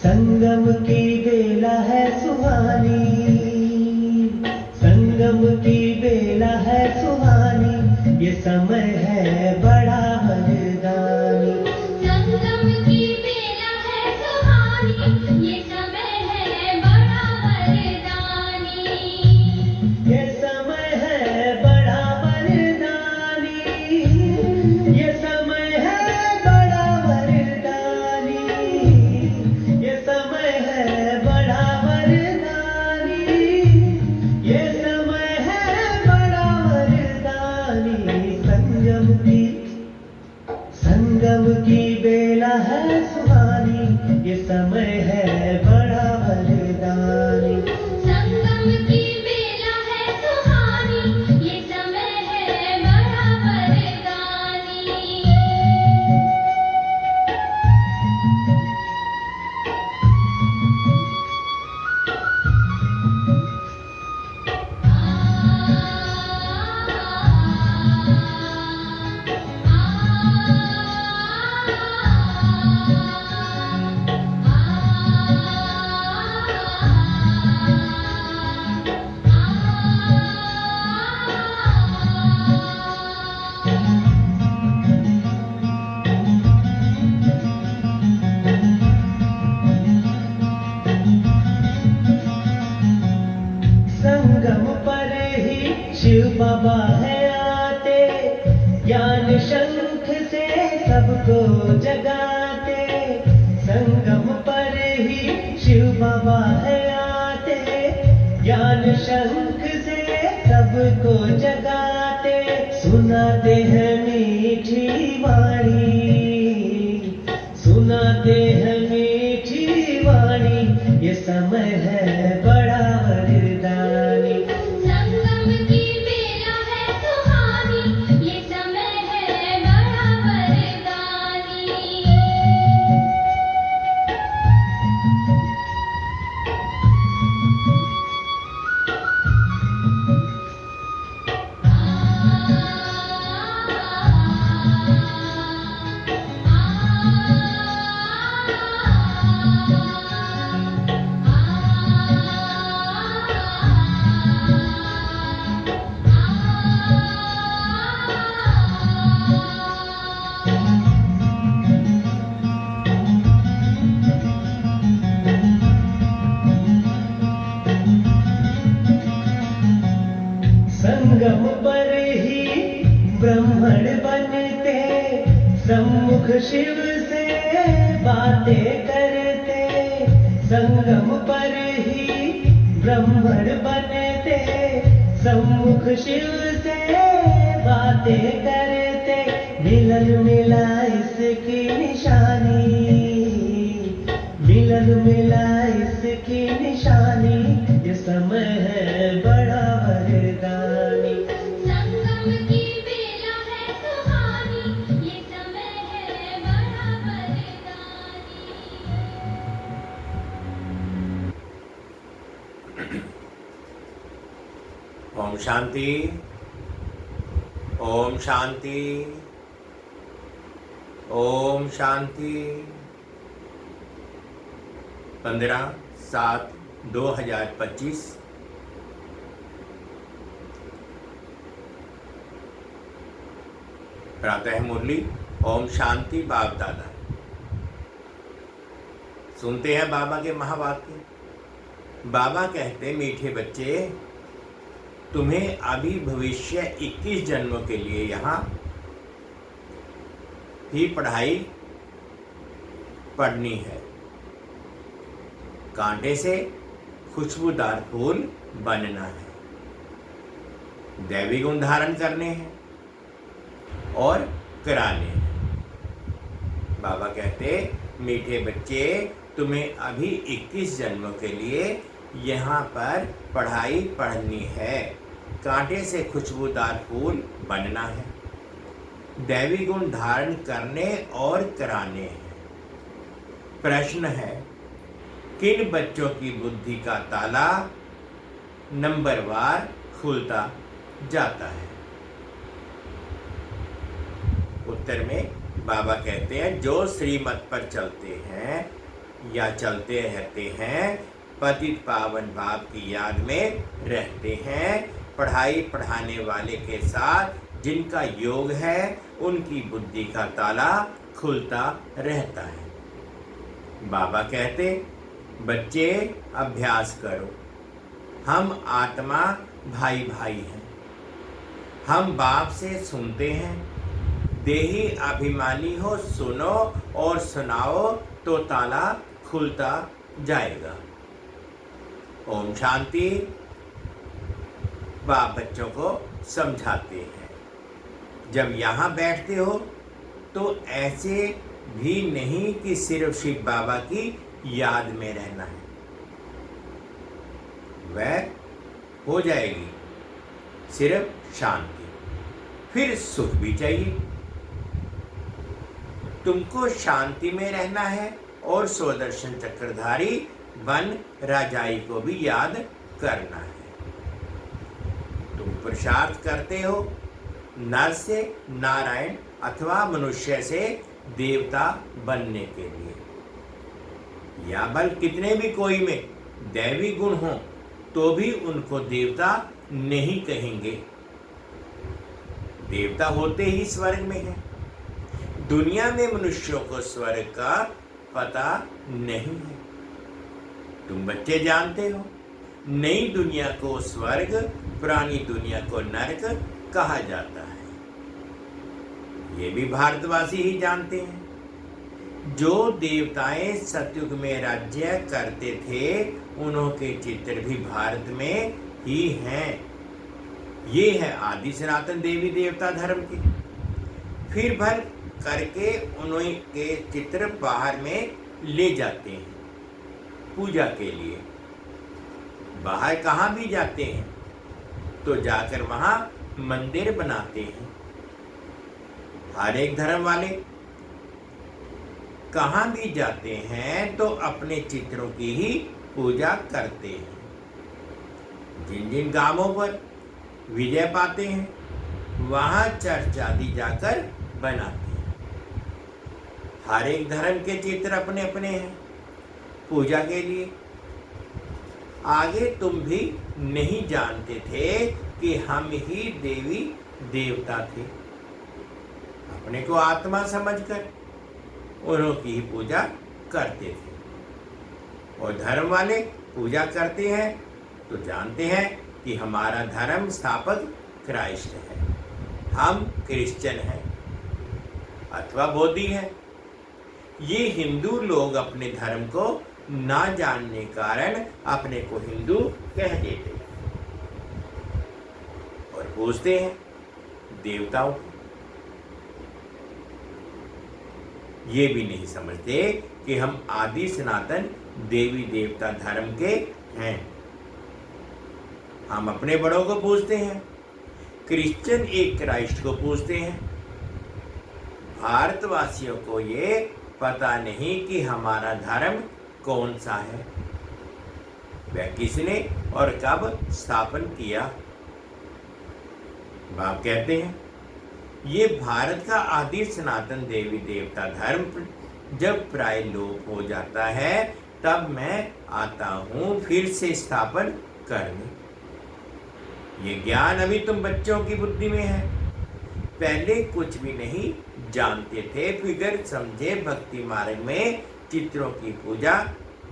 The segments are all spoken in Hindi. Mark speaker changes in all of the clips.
Speaker 1: संगम की बेला है सुहानी, संगम की बेला है सुहानी, ये समय है बड़ा वरदानी।
Speaker 2: संगम की बेला है सुहानी, ये समय है बड़ा वरदानी।
Speaker 1: ये समय है बड़ा वरदानी, ये समय है बड़ा वरदानी, ये समय है बड़ा वरदानी, ये समय है बड़ा वरदानी। संगम की बेला है सुहानी, ये समय है बड़ा वरदानी।
Speaker 2: संगम की बेला है सुहानी, ये समय है बड़ा वरदानी।
Speaker 1: संगम पर ही शिव बाबा है आते, ज्ञान शंख से सबको जगाते। संगम पर ही शिव बाबा है आते, ज्ञान शंख से सबको जगाते। सुनाते हैं मीठी वाणी, सुनाते हैं मीठी वाणी, ये समय है बड़ा वरदानी।
Speaker 2: संगम की बेला है सुहानी, ये समय है बड़ा वरदानी।
Speaker 1: संगम पर ही ब्राह्मण बनते, सम्मुख शिव से बातें करते। संगम पर ही ब्राह्मण बनते, सम्मुख शिव से बातें करते। मिलन मिला इसकी निशानी, मिलन मिला इसकी निशानी, ये समय है बड़ा वरदानी।
Speaker 2: संगम की बेला है सुहानी, ये समय है बड़ा वरदानी।
Speaker 3: ओम शांति, ओम शांति, ओम शांति। 15/7/2025 प्रातः मुरली। ओम शांति। बाप दादा सुनते हैं बाबा के महावाक्य। बाबा कहते, मीठे बच्चे, तुम्हें अभी भविष्य 21 जन्मों के लिए यहाँ ही पढ़ाई पढ़नी है। कांटे से खुशबूदार फूल बनना है, दैवी गुण धारण करने हैं और कराने हैं। बाबा कहते, मीठे बच्चे, तुम्हें अभी 21 जन्मों के लिए यहाँ पर पढ़ाई पढ़नी है। कांटे से खुशबूदार फूल बनना है, दैवी गुण धारण करने और कराने हैं। प्रश्न है, किन बच्चों की बुद्धि का ताला नंबरवार खुलता जाता है? उत्तर में बाबा कहते हैं, जो श्रीमत पर चलते हैं या चलते रहते हैं, पतित पावन बाप की याद में रहते हैं, पढ़ाई पढ़ाने वाले के साथ जिनका योग है उनकी बुद्धि का ताला खुलता रहता है। बाबा कहते, बच्चे अभ्यास करो, हम आत्मा भाई भाई हैं, हम बाप से सुनते हैं, देही अभिमानी हो सुनो और सुनाओ तो ताला खुलता जाएगा। ओम शांति। बाप बच्चों को समझाते हैं, जब यहाँ बैठते हो तो ऐसे भी नहीं कि सिर्फ शिव बाबा की याद में रहना है, वह हो जाएगी सिर्फ शांति, फिर सुख भी चाहिए। तुमको शांति में रहना है और स्वदर्शन चक्रधारी वन राजाई को भी याद करना है। तुम पुरुषार्थ करते हो नर से नारायण अथवा मनुष्य से देवता बनने के लिए, या बल कितने भी कोई में दैवी गुण हो तो भी उनको देवता नहीं कहेंगे। देवता होते ही स्वर्ग में है। दुनिया में मनुष्यों को स्वर्ग का पता नहीं है। तुम बच्चे जानते हो, नई दुनिया को स्वर्ग, पुरानी दुनिया को नरक कहा जाता है। ये भी भारतवासी ही जानते हैं। जो देवताएं सतयुग में राज्य करते थे उनके चित्र भी भारत में ही हैं। ये है आदि सनातन देवी देवता धर्म के। फिर भर करके उन्हीं के चित्र बाहर में ले जाते हैं पूजा के लिए। बाहर कहाँ भी जाते हैं तो जाकर वहाँ मंदिर बनाते हैं। हर एक धर्म वाले कहाँ भी जाते हैं तो अपने चित्रों की ही पूजा करते हैं। जिन जिन गांवों पर विजय पाते हैं वहाँ चर्च आदि जाकर बनाते हैं। हर एक धर्म के चित्र अपने अपने हैं पूजा के लिए। आगे तुम भी नहीं जानते थे कि हम ही देवी देवता थे। अपने को आत्मा समझकर उन्हों की ही पूजा करते थे। और धर्म वाले पूजा करते हैं तो जानते हैं कि हमारा धर्म स्थापक क्राइस्ट है, हम क्रिश्चियन हैं अथवा बौद्धि हैं। ये हिंदू लोग अपने धर्म को ना जानने कारण अपने को हिंदू कह देते हैं और पूजते हैं देवताओं को। ये भी नहीं समझते कि हम आदि सनातन देवी देवता धर्म के हैं। हम अपने बड़ों को पूजते हैं। क्रिश्चियन एक क्राइस्ट को पूजते हैं। भारतवासियों को ये पता नहीं कि हमारा धर्म कौन सा है, वह किसने और कब स्थापन किया। बाप कहते हैं ये भारत का आदि सनातन देवी देवता धर्म जब प्राय लोप हो जाता है तब मैं आता हूं फिर से स्थापन करने। ये ज्ञान अभी तुम बच्चों की बुद्धि में है। पहले कुछ भी नहीं जानते थे, फिगर समझे भक्ति मार्ग में चित्रों की पूजा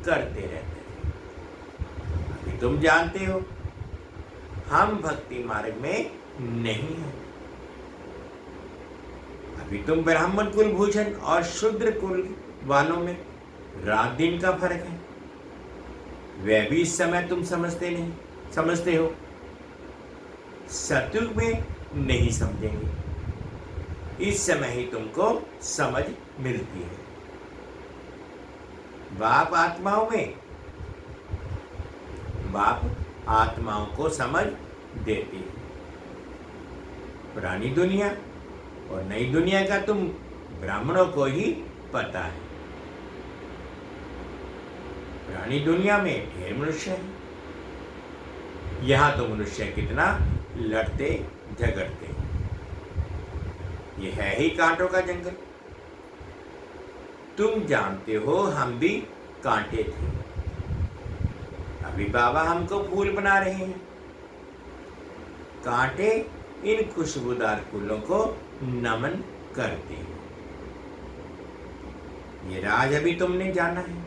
Speaker 3: करते रहते थे। अभी तुम जानते हो हम भक्ति मार्ग में नहीं हैं। अभी तुम ब्राह्मण कुल भूषण और शूद्र कुल वालों में रात दिन का फर्क है। वह भी इस समय तुम समझते हो। सतयुग में नहीं समझेंगे, इस समय ही तुमको समझ मिलती है। बाप आत्माओं को समझ देती है। पुरानी दुनिया और नई दुनिया का तुम ब्राह्मणों को ही पता है। पुरानी दुनिया में ढेर मनुष्य है, यहाँ तो मनुष्य कितना लड़ते झगड़ते। ये है ही कांटों का जंगल। तुम जानते हो हम भी कांटे थे, अभी बाबा हमको फूल बना रहे हैं। कांटे इन खुशबूदार फूलों को नमन करते हैं। ये राज अभी तुमने जाना है।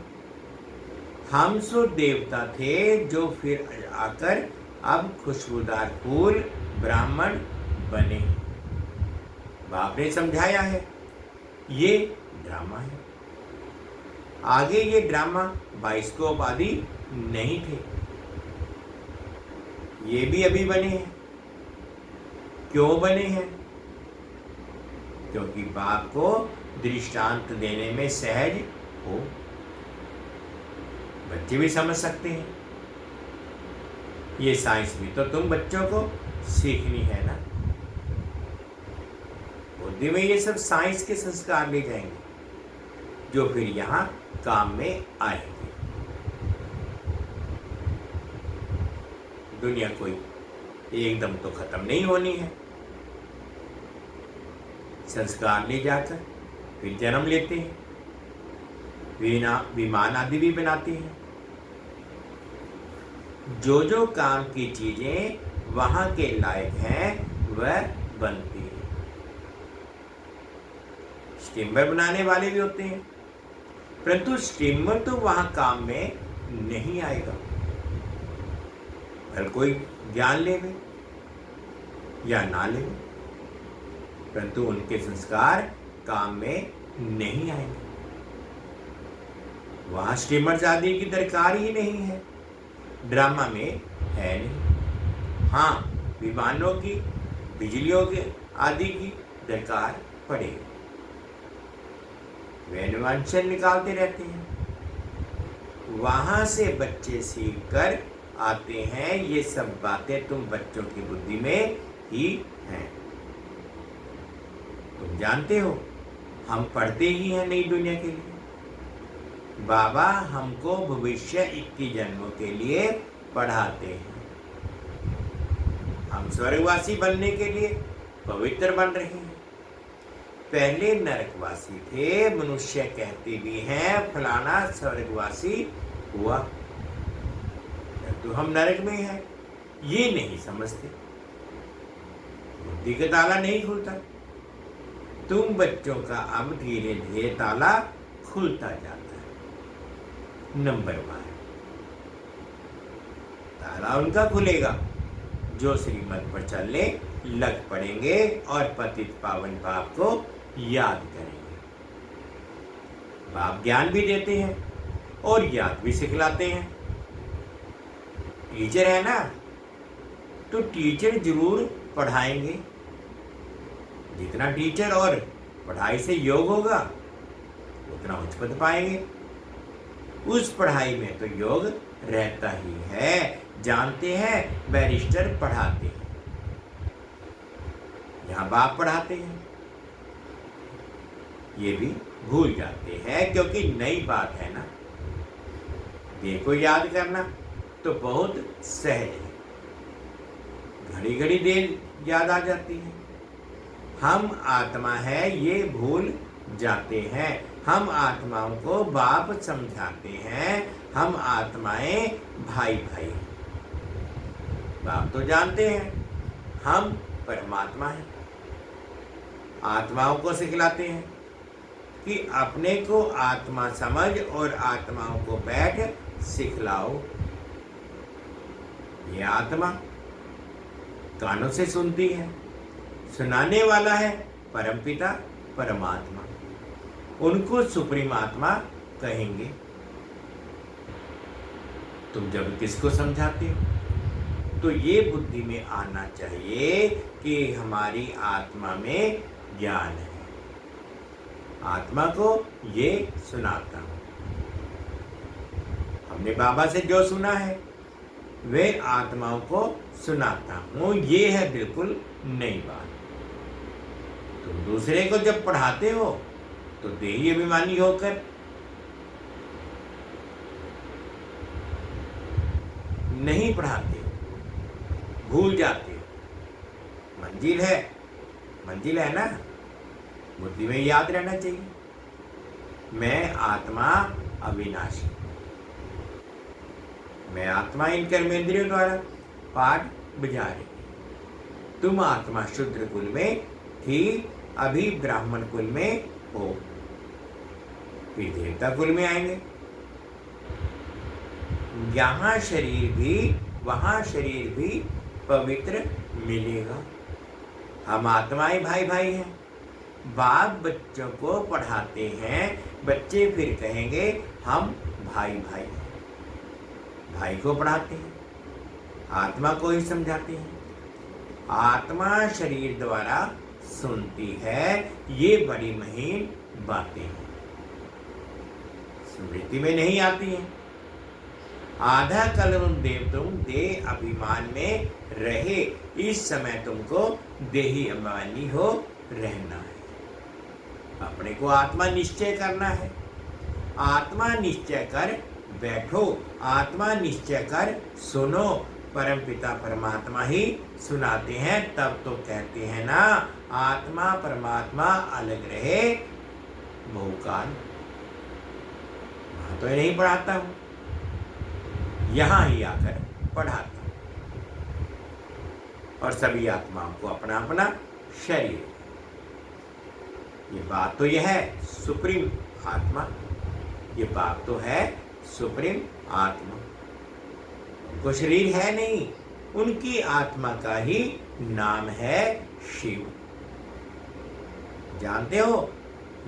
Speaker 3: हम सो देवता थे जो फिर आकर अब खुशबूदार फूल ब्राह्मण बने। बाप ने समझाया है, ये ड्रामा है। आगे ये ड्रामा बाइस्कोप आदि नहीं थे, ये भी अभी बने हैं। क्यों बने हैं? क्योंकि बाप को दृष्टांत देने में सहज हो। बच्चे भी समझ सकते हैं। ये साइंस भी तो तुम बच्चों को सीखनी है ना। बुद्धि में ये सब साइंस के संस्कार ले जाएंगे जो फिर यहाँ काम में आएंगे। दुनिया कोई एकदम तो खत्म नहीं होनी है। संस्कार ले जाकर फिर जन्म लेते हैं, विमान आदि भी बनाते हैं। जो जो काम की चीजें वहां के लायक हैं वह बनती है। स्टीमर बनाने वाले भी होते हैं, परंतु स्टीमर तो वहां काम में नहीं आएगा। हर कोई ज्ञान लेवे या ना लेवे, परंतु उनके संस्कार काम में नहीं आएंगे। वहां स्टीमर आदि की दरकार ही नहीं है, ड्रामा में है नहीं। हाँ, विमानों की, बिजलियों के आदि की दरकार पड़ेगी। वे इन्वेंशन निकालते रहते हैं, वहां से बच्चे सीख कर आते हैं। ये सब बातें तुम बच्चों की बुद्धि में ही हैं। तुम जानते हो, हम पढ़ते ही हैं नई दुनिया के लिए। बाबा हमको भविष्य 21 जन्मों के लिए पढ़ाते हैं। हम स्वर्गवासी बनने के लिए पवित्र बन रहे हैं। पहले नरकवासी थे, मनुष्य कहते भी हैं फलाना स्वर्गवासी हुआ, तो हम नरक में हैं, ये नहीं समझते। बुद्धि का ताला नहीं खुलता। तुम बच्चों का अब धीरे धीरे ताला खुलता जाता है। नंबर 1, ताला उनका खुलेगा जो श्रीमत पर चलने लग पड़ेंगे और पतित पावन बाप को याद करेंगे। बाप ज्ञान भी देते हैं और याद भी सिखलाते हैं। टीचर है ना, तो टीचर जरूर पढ़ाएंगे। जितना टीचर और पढ़ाई से योग होगा उतना उच्च पद पाएंगे। उस पढ़ाई में तो योग रहता ही है। जानते हैं बैरिस्टर पढ़ाते हैं, यहाँ बाप पढ़ाते हैं। ये भी भूल जाते हैं क्योंकि नई बात है ना। देखो, याद करना तो बहुत सहज है, घड़ी घड़ी देर याद आ जाती है। हम आत्मा है ये भूल जाते हैं। हम आत्माओं को बाप समझाते हैं। हम आत्माएं भाई भाई। बाप तो जानते हैं हम परमात्मा हैं। आत्माओं को सिखलाते हैं कि अपने को आत्मा समझ और आत्माओं को बैठ सिखलाओ। ये आत्मा कानों से सुनती है, सुनाने वाला है परमपिता परमात्मा। उनको सुप्रीम आत्मा कहेंगे। तुम जब किसको समझाते हो तो ये बुद्धि में आना चाहिए कि हमारी आत्मा में ज्ञान है। आत्मा को ये सुनाता हूं। हमने बाबा से जो सुना है वे आत्माओं को सुनाता हूं। ये है बिल्कुल नई बात। तुम दूसरे को जब पढ़ाते हो तो देही अभिमानी होकर नहीं पढ़ाते, भूल जाते। मंजिल है ना, बुद्धि में याद रहना चाहिए। मैं आत्मा अविनाशी, मैं आत्मा इन कर्मेंद्रियों द्वारा पाठ बुझा रही। तुम आत्मा शूद्र कुल में थी, अभी ब्राह्मण कुल में हो, फिर देवता कुल में आएंगे। यहाँ शरीर भी वहाँ शरीर भी पवित्र मिलेगा। हम आत्माएं भाई भाई हैं। बाप बच्चों को पढ़ाते हैं, बच्चे फिर कहेंगे हम भाई भाई हैं। भाई को पढ़ाते हैं, आत्मा को ही समझाते हैं। आत्मा शरीर द्वारा सुनती है, ये बड़ी महीन बातें हैं, स्मृति में नहीं आती हैं। आधा कल देव तुम देह अभिमान में रहे, इस समय तुमको देही अभिमानी हो रहना है। अपने को आत्मा निश्चय करना है। आत्मा निश्चय कर बैठो, आत्मा निश्चय कर सुनो। परम पिता परमात्मा ही सुनाते हैं, तब तो कहते हैं ना आत्मा परमात्मा अलग रहे बहुकाल। वहां तो नहीं पढ़ाता हूं, यहां ही आकर पढ़ाता हूं। और सभी आत्माओं को अपना अपना शरीर। ये बात तो यह है सुप्रीम आत्मा, ये बात तो है सुप्रीम आत्मा। उनको शरीर है नहीं, उनकी आत्मा का ही नाम है शिव। जानते हो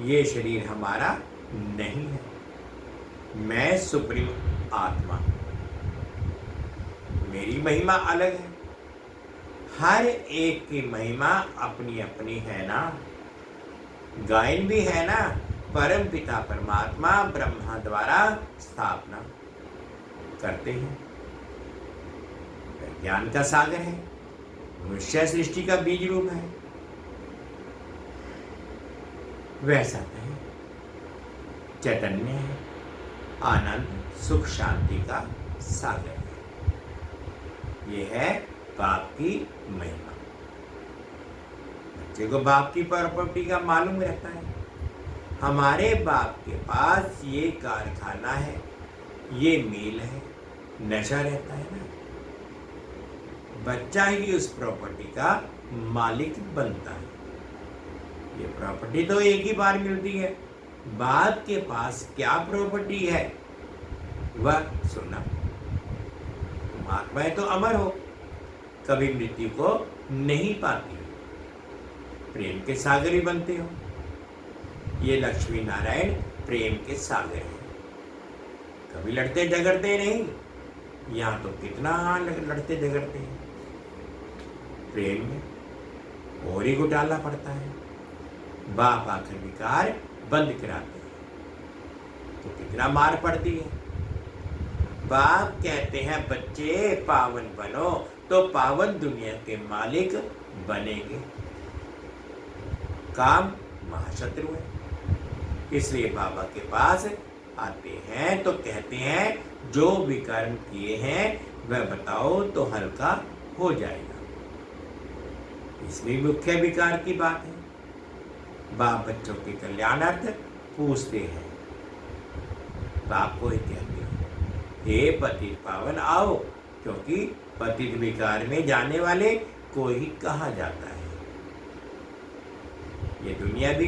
Speaker 3: ये शरीर हमारा नहीं है। मैं सुप्रीम आत्मा, मेरी महिमा अलग है। हर एक की महिमा अपनी अपनी है ना। गायन भी है ना, परम पिता परमात्मा ब्रह्मा द्वारा स्थापना करते हैं। ज्ञान का सागर है, मनुष्य सृष्टि का बीज रूप है। वैसा है, चैतन्य है, आनंद सुख शांति का सागर है। ये है बाप की महिमा। बच्चे को बाप की प्रॉपर्टी का मालूम रहता है। हमारे बाप के पास ये कारखाना है, ये मिल है, नशा रहता है ना। बच्चा ही उस प्रॉपर्टी का मालिक बनता है। ये प्रॉपर्टी तो एक ही बार मिलती है। बाप के पास क्या प्रॉपर्टी है वह सुना। तुम आत्माएं तो अमर हो, कभी मृत्यु को नहीं पाती, प्रेम के सागर ही बनते हो। ये लक्ष्मी नारायण प्रेम के सागर हैं, कभी लड़ते झगड़ते नहीं। यहाँ तो कितना लड़ते झगड़ते हैं प्रेम में, और ही घुटाला पड़ता है। बाप आखिर विकार बंद कराते हैं तो कितना मार पड़ती है। बाप कहते हैं बच्चे पावन बनो, तो पावन दुनिया के मालिक बनेंगे। काम महाशत्रु है, इसलिए बाबा के पास आते हैं तो कहते हैं जो विकर्म किए हैं वह बताओ तो हल्का हो जाएगा। इसमें मुख्य विकार की बात है। बाप बच्चों के कल्याणार्थ पूछते हैं, बाप को ही कहते हैं हे पतित पावन आओ, क्योंकि पतित विकार में जाने वाले को ही कहा जाता है। ये दुनिया भी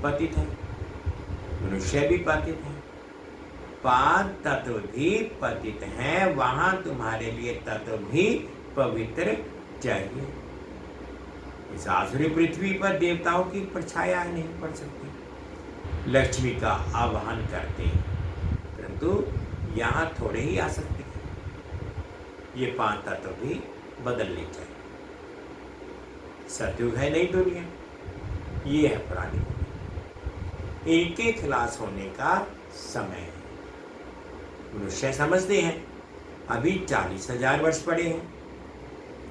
Speaker 3: पतित है, मनुष्य भी पतित है, 5 तत्व भी पतित हैं। वहां तुम्हारे लिए तत्व भी पवित्र चाहिए। इस आसुरी पृथ्वी पर देवताओं की परछाया नहीं पड़ सकती। लक्ष्मी का आवाहन करते हैं, परंतु यहाँ थोड़े ही आ सकते हैं। ये 5 तत्व भी बदलने चाहिए। सतयुग है नई दुनिया, ये है पुरानी दुनिया। इनके खिलाफ होने का समय है। मनुष्य समझते हैं अभी 40,000 वर्ष पड़े हैं,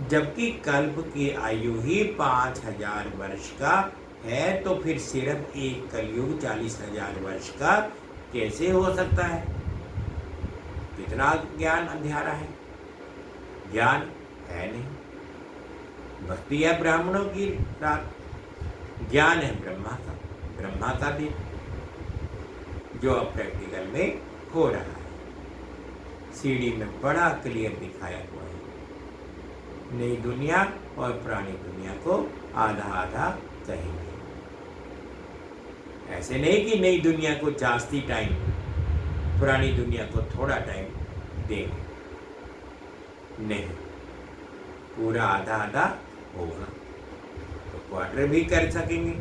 Speaker 3: जबकि कल्प की आयु ही 5,000 वर्ष का है। तो फिर सिर्फ एक कलयुग 40,000 वर्ष का कैसे हो सकता है? कितना ज्ञान अंधियारा है, ज्ञान है नहीं। भक्ति है ब्राह्मणों की रात, ज्ञान है ब्रह्मा का दिन, जो अब प्रैक्टिकल में हो रहा है। सीढ़ी में बड़ा क्लियर दिखाया हुआ है। नई दुनिया और पुरानी दुनिया को आधा आधा कहेंगे। ऐसे नहीं कि नई दुनिया को जास्ती टाइम, पुरानी दुनिया को थोड़ा टाइम देंगे, नहीं, पूरा आधा आधा होगा तो क्वार्टर भी कर सकेंगे।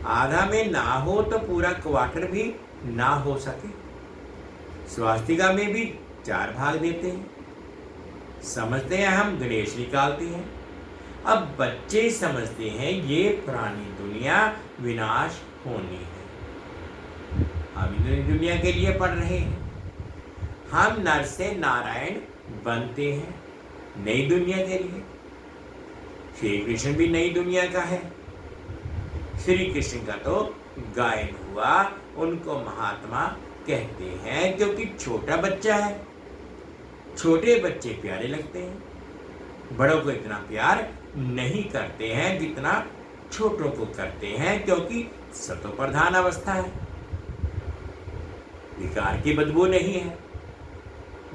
Speaker 3: आधा में ना हो तो पूरा क्वार्टर भी ना हो सके। स्वास्तिका में भी 4 भाग देते हैं, समझते हैं हम, गणेश निकालते हैं। अब बच्चे समझते हैं ये पुरानी दुनिया विनाश होनी है। हम नई दुनिया के लिए पढ़ रहे हैं। हम नर से नारायण बनते हैं नई दुनिया के लिए। श्री कृष्ण भी नई दुनिया का है। श्री कृष्ण का तो गायन हुआ, उनको महात्मा कहते हैं क्योंकि छोटा बच्चा है। छोटे बच्चे प्यारे लगते हैं, बड़ों को इतना प्यार नहीं करते हैं जितना छोटों को करते हैं, क्योंकि सतो प्रधान अवस्था है, विकार की बदबू नहीं है।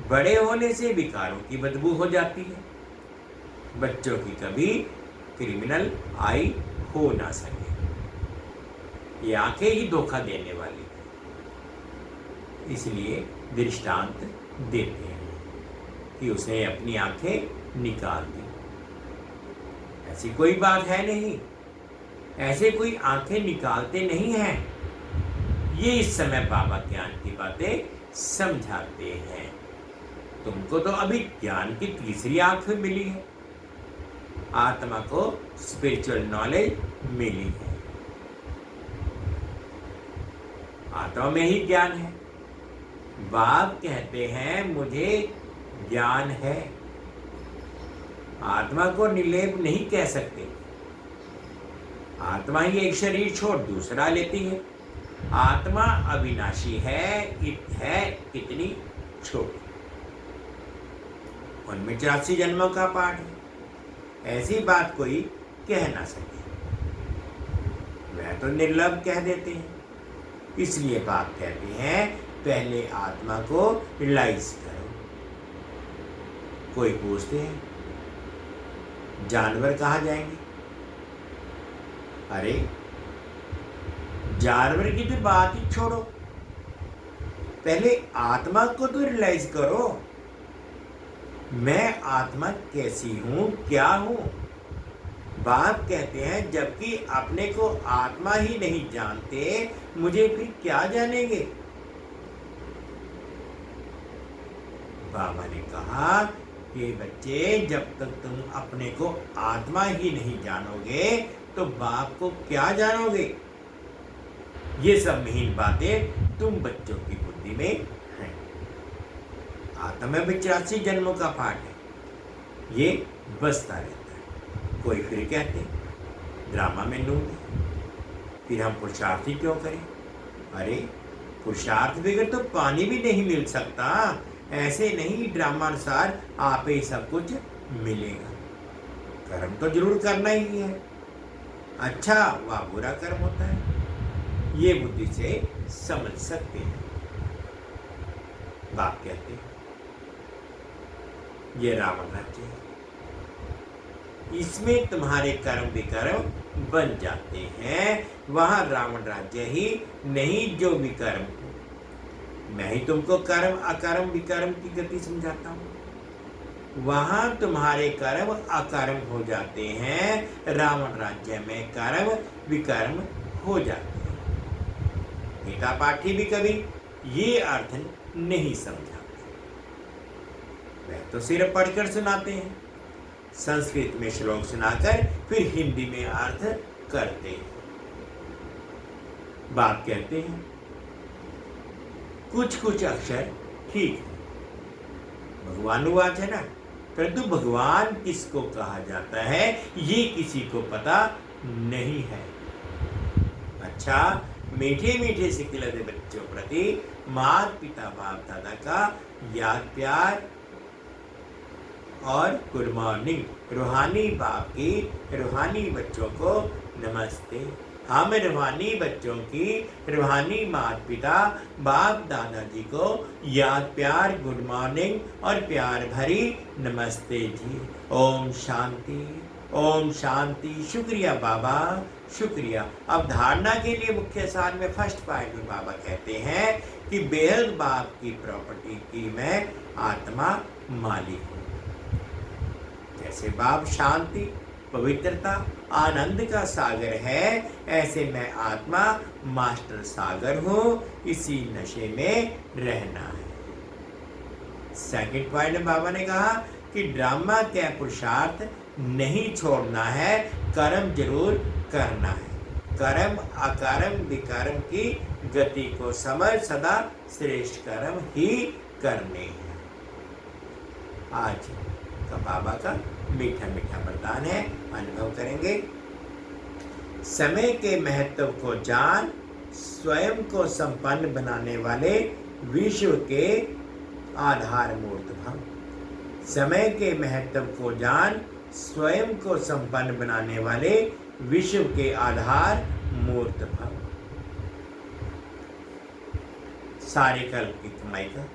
Speaker 3: बड़े होने से विकारों की बदबू हो जाती है। बच्चों की कभी क्रिमिनल आई हो ना सके। ये आंखें ही धोखा देने वाली है, इसलिए दृष्टांत देते हैं कि उसने अपनी आंखें निकाल दी। ऐसी कोई बात है नहीं, ऐसे कोई आंखें निकालते नहीं हैं। ये इस समय बाबा ज्ञान की बातें समझाते हैं। तुमको तो अभी ज्ञान की तीसरी आंख मिली है, आत्मा को स्पिरिचुअल नॉलेज मिली है। आत्मा में ही ज्ञान है। बाप कहते हैं मुझे ज्ञान है। आत्मा को निर्लेप नहीं कह सकते। आत्मा ही एक शरीर छोड़ दूसरा लेती है। आत्मा अविनाशी है कितनी छोटी। उनमें 84 जन्मों का पाठ है। ऐसी बात कोई कह ना सके। वह तो निर्लभ कह देते हैं। इसलिए बाप कहते हैं पहले आत्मा को रियलाइज करो। कोई पूछते हैं जानवर कहाँ जाएंगे? अरे जानवर की तो बात ही छोड़ो, पहले आत्मा को तो रियलाइज करो। मैं आत्मा कैसी हूं, क्या हूं? बाप कहते हैं जबकि अपने को आत्मा ही नहीं जानते, मुझे फिर क्या जानेंगे? बाबा ने कहा कि बच्चे जब तक तुम अपने को आत्मा ही नहीं जानोगे तो बाप को क्या जानोगे? ये सब महीन बातें तुम बच्चों की बुद्धि में हैं। आत्मा में 84 जन्मों का पाठ है, ये बसता रहता है। कोई फिर कहते ड्रामा में नून है, फिर हम पुरुषार्थ ही क्यों करें? अरे पुरुषार्थ बगैर तो पानी भी नहीं मिल सकता। ऐसे नहीं ड्रामा अनुसार आप ही सब कुछ मिलेगा। कर्म तो जरूर करना ही है, अच्छा व बुरा कर्म होता है, ये बुद्धि से समझ सकते हैं। बाप कहते हैं ये रावण राज्य है, इसमें तुम्हारे कर्म विकर्म बन जाते हैं। वहां रावण राज्य ही नहीं जो विकर्म हो। मैं ही तुमको कर्म अकर्म विकर्म की गति समझाता हूं। वहां तुम्हारे कर्म अकर्म हो जाते हैं, रावण राज्य में कर्म विकर्म हो जाते हैं। गीता पाठी भी कभी ये अर्थ नहीं समझाते, वह तो सिर्फ पढ़कर सुनाते हैं, संस्कृत में श्लोक सुनाकर फिर हिंदी में अर्थ करते हैं। बाप कहते हैं कुछ कुछ अक्षर ठीक है, भगवानुवाच है ना, परंतु भगवान किसको कहा जाता है ये किसी को पता नहीं है। अच्छा, मीठे मीठे से खिलते बच्चों प्रति माता पिता बाप दादा का याद प्यार और गुड मॉर्निंग। रूहानी बाप की रूहानी बच्चों को नमस्ते, हम रूहानी बच्चों की रूहानी माता पिता बाप दादाजी को याद प्यार गुड मॉर्निंग और प्यार भरी नमस्ते जी। ओम शांति, ओम शांति। शुक्रिया बाबा, शुक्रिया। अब धारणा के लिए मुख्य सार में फर्स्ट पॉइंट में बाबा कहते हैं कि बेहद बाप की प्रॉपर्टी की मैं आत्मा मालिक हूँ। जैसे बाप शांति, पवित्रता, आनंद का सागर है, ऐसे मैं आत्मा मास्टर सागर हूँ। इसी नशे में रहना है। सेकंड पॉइंट में बाबा ने कहा कि ड्रामा क्या पुरुषार्थ नहीं छोड़ना है, कर्म जरूर करना है। कर्म अकर्म विकर्म की गति को समझ सदा श्रेष्ठ कर्म ही करने हैं। आज का बाबा का मीठा मीठा वरदान है, अनुभव करेंगे। समय के महत्व को जान, स्वयं को संपन्न बनाने वाले विश्व के आधार मूर्त भव। समय के महत्व को जान, स्वयं को संपन्न बनाने वाले विश्व के आधार मूर्त भव। सारे कल्प की कमाई का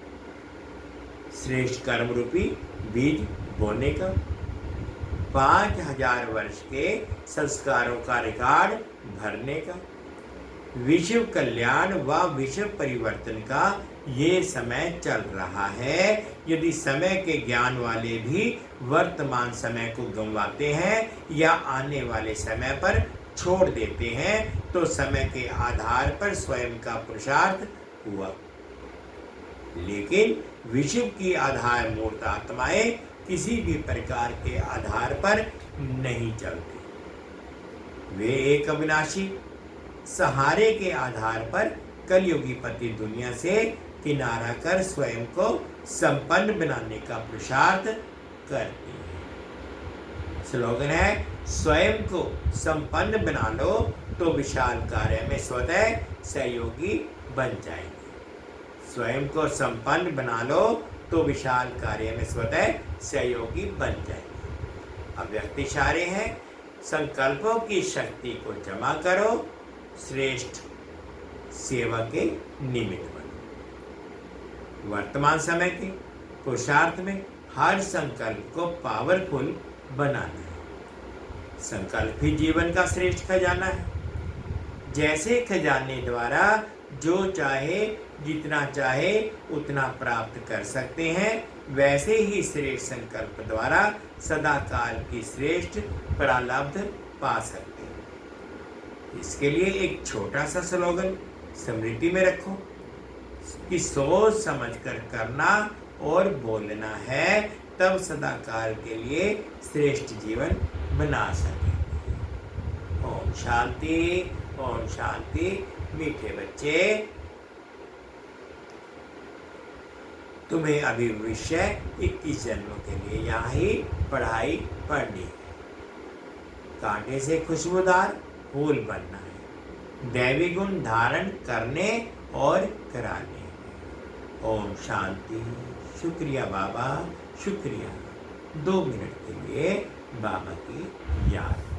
Speaker 3: श्रेष्ठ कर्म रूपी बीज बोने का, 5000 वर्ष के संस्कारों का रिकॉर्ड भरने का, विश्व कल्याण व विश्व परिवर्तन का ये समय चल रहा है। यदि समय के ज्ञान वाले भी वर्तमान समय को गंवाते हैं या आने वाले समय पर छोड़ देते हैं तो समय के आधार पर स्वयं का पुरुषार्थ हुआ। लेकिन विश्व की आधार मूर्त आत्माएं किसी भी प्रकार के आधार पर नहीं चलती। वे एक अविनाशी सहारे के आधार पर कलयुगी पति दुनिया से किनारा कर स्वयं को संपन्न बनाने का पुरुषार्थ करती है। स्लोगन है, स्वयं को संपन्न बना लो तो विशाल कार्य में स्वतः सहयोगी बन जाएंगे। स्वयं को संपन्न बना लो तो विशाल कार्य में स्वतः सहयोगी बन जाएंगे। अब व्यक्ति इशारे हैं, संकल्पों की शक्ति को जमा करो, श्रेष्ठ सेवा के निमित्त बनो। वर्तमान समय के पुरुषार्थ में हर संकल्प को पावरफुल बनाना है। संकल्प ही जीवन का श्रेष्ठ खजाना है। जैसे खजाने द्वारा जो चाहे जितना चाहे उतना प्राप्त कर सकते हैं, वैसे ही श्रेष्ठ संकल्प द्वारा सदा काल की श्रेष्ठ प्रालब्ध पा सकते हैं। इसके लिए एक छोटा सा स्लोगन स्मृति में रखो कि सोच समझकर करना और बोलना है, तब सदा काल के लिए श्रेष्ठ जीवन बना सकेंगे। ओम शांति, ओम शांति। मीठे बच्चे, तुम्हें अभी भविष्य 21 जन्मों के लिए यहाँ ही पढ़ाई पढ़नी है। कांटे से खुशबूदार फूल बनना है, दैवी गुण धारण करने और कराने। ओम शांति। शुक्रिया बाबा, शुक्रिया। 2 मिनट के लिए बाबा की याद।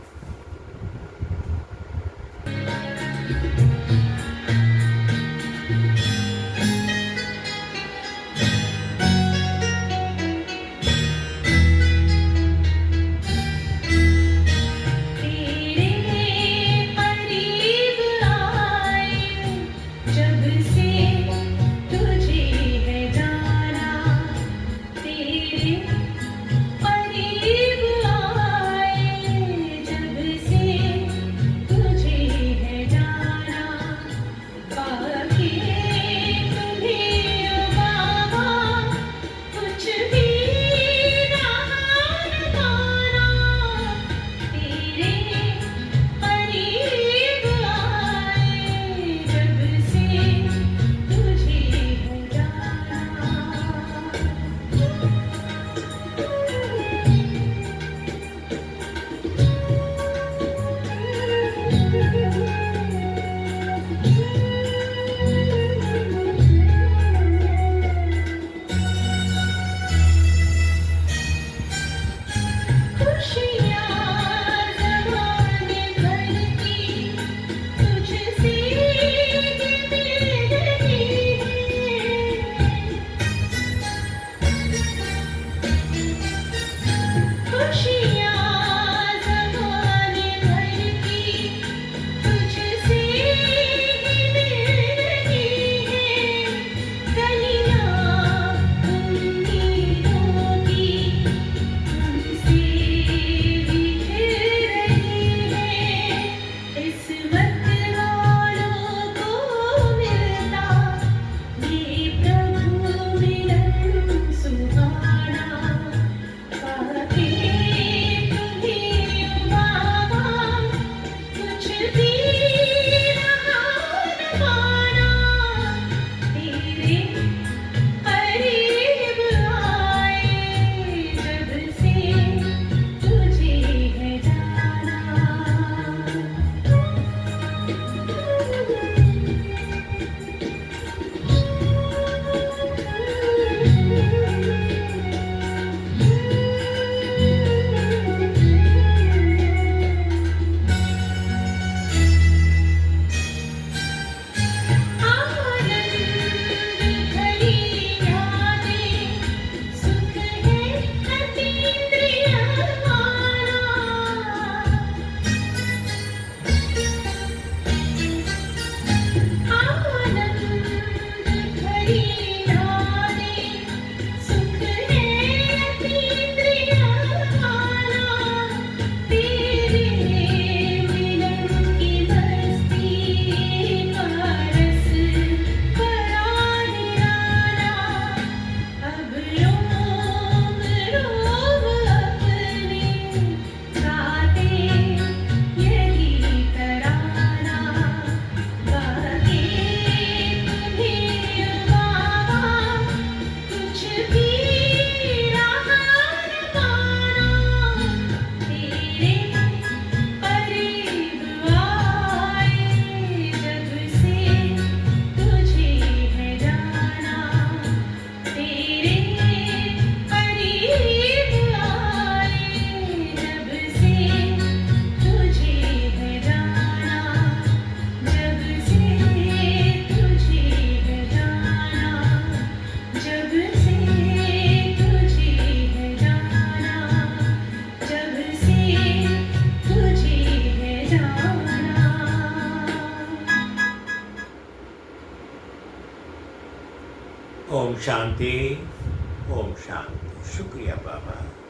Speaker 3: ओम शांति, ओम शांति। शुक्रिया बाबा।